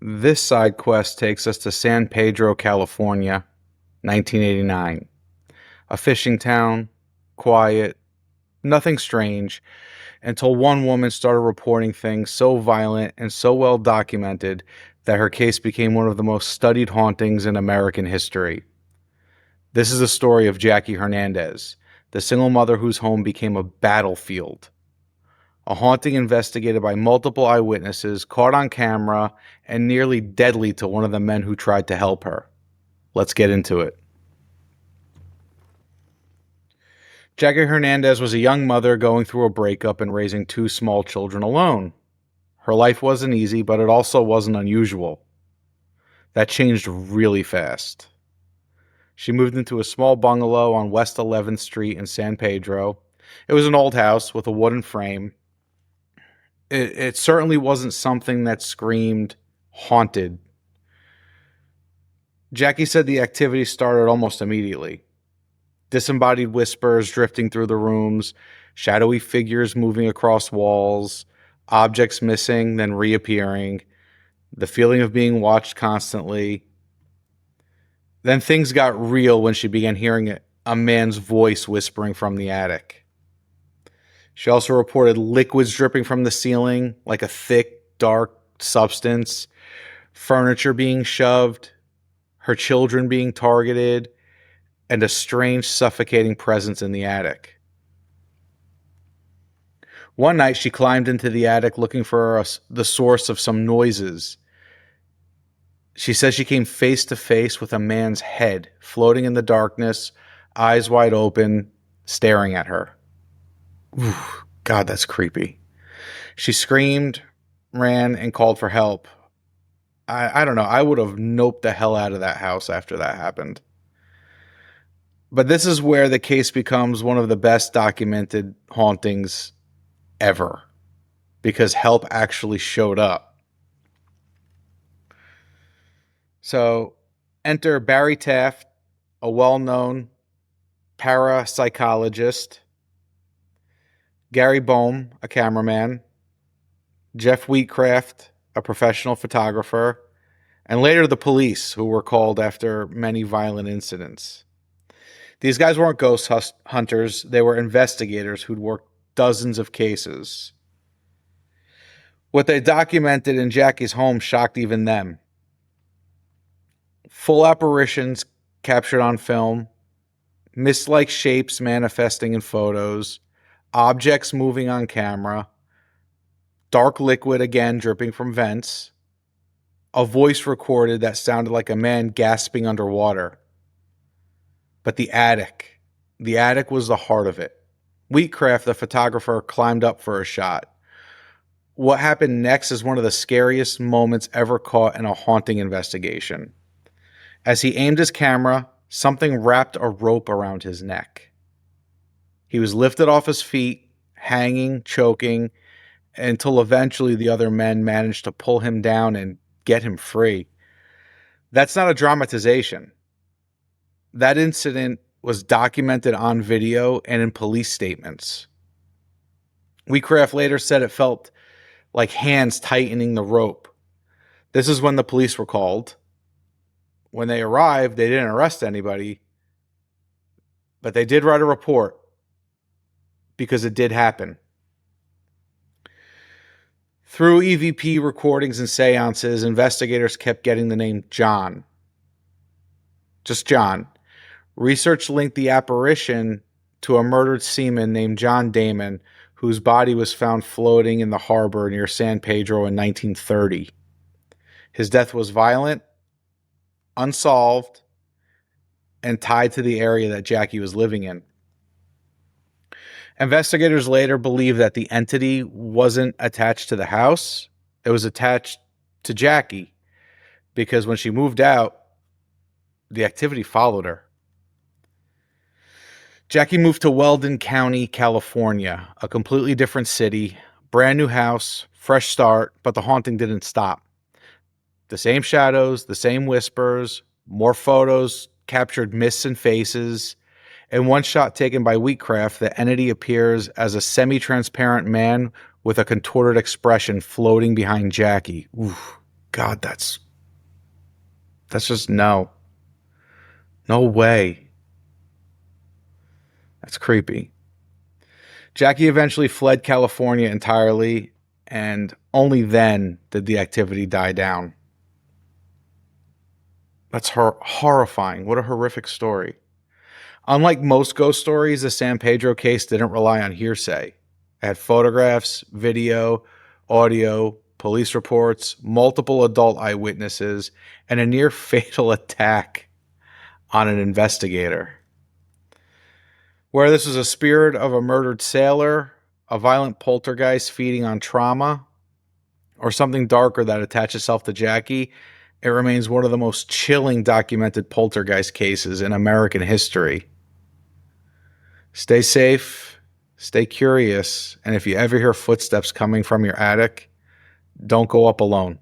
This side quest takes us to San Pedro, California, 1989. A fishing town, quiet, nothing strange, until one woman started reporting things so violent and so well documented that her case became one of the most studied hauntings in American history. This is the story of Jackie Hernández, the single mother whose home became a battlefield. A haunting investigated by multiple eyewitnesses, caught on camera, and nearly deadly to one of the men who tried to help her. Let's get into it. Jackie Hernández was a young mother going through a breakup and raising two small children alone. Her life wasn't easy, but it also wasn't unusual. That changed really fast. She moved into a small bungalow on West 11th Street in San Pedro. It was an old house with a wooden frame. It certainly wasn't something that screamed haunted. Jackie said the activity started almost immediately. Disembodied whispers drifting through the rooms, shadowy figures moving across walls, objects missing, then reappearing, the feeling of being watched constantly. Then things got real when she began hearing a man's voice whispering from the attic. She also reported liquids dripping from the ceiling, like a thick, dark substance, furniture being shoved, her children being targeted, and a strange, suffocating presence in the attic. One night, she climbed into the attic looking for the source of some noises. She says she came face to face with a man's head floating in the darkness, eyes wide open, staring at her. Ooh, God, that's creepy. She screamed, ran, and called for help. I don't know. I would have noped the hell out of that house after that happened. But this is where the case becomes one of the best documented hauntings ever, because help actually showed up. So enter Barry Taft, a well-known parapsychologist, Gary Bohm, a cameraman, Jeff Wheatcraft, a professional photographer, and later the police, who were called after many violent incidents. These guys weren't ghost hunters, they were investigators who'd worked dozens of cases. What they documented in Jackie's home shocked even them. Full apparitions captured on film, mist-like shapes manifesting in photos, objects moving on camera, dark liquid again dripping from vents, a voice recorded that sounded like a man gasping underwater. But the attic was the heart of it. Wheatcraft, the photographer, climbed up for a shot. What happened next is one of the scariest moments ever caught in a haunting investigation. As he aimed his camera, something wrapped a rope around his neck. He was lifted off his feet, hanging, choking, until eventually the other men managed to pull him down and get him free. That's not a dramatization. That incident was documented on video and in police statements. Wheatcraft later said it felt like hands tightening the rope. This is when the police were called. When they arrived, they didn't arrest anybody, but they did write a report because it did happen. Through EVP recordings and seances, investigators kept getting the name John. Just John. Research linked the apparition to a murdered seaman named John Damon, whose body was found floating in the harbor near San Pedro in 1930. His death was violent, unsolved, and tied to the area that Jackie was living in. Investigators later believed that the entity wasn't attached to the house. It was attached to Jackie, because when she moved out, the activity followed her. Jackie moved to Weldon County, California, a completely different city, brand new house, fresh start, but the haunting didn't stop. The same shadows, the same whispers, more photos captured mists and faces. In one shot taken by Wheatcraft, the entity appears as a semi-transparent man with a contorted expression floating behind Jackie. Oof. God, that's just no. No way. That's creepy. Jackie eventually fled California entirely, and only then did the activity die down. That's horrifying. What a horrific story. Unlike most ghost stories, the San Pedro case didn't rely on hearsay. It had photographs, video, audio, police reports, multiple adult eyewitnesses, and a near fatal attack on an investigator. Where this was a spirit of a murdered sailor, a violent poltergeist feeding on trauma, or something darker that attached itself to Jackie, it remains one of the most chilling documented poltergeist cases in American history. Stay safe, stay curious, and if you ever hear footsteps coming from your attic, don't go up alone.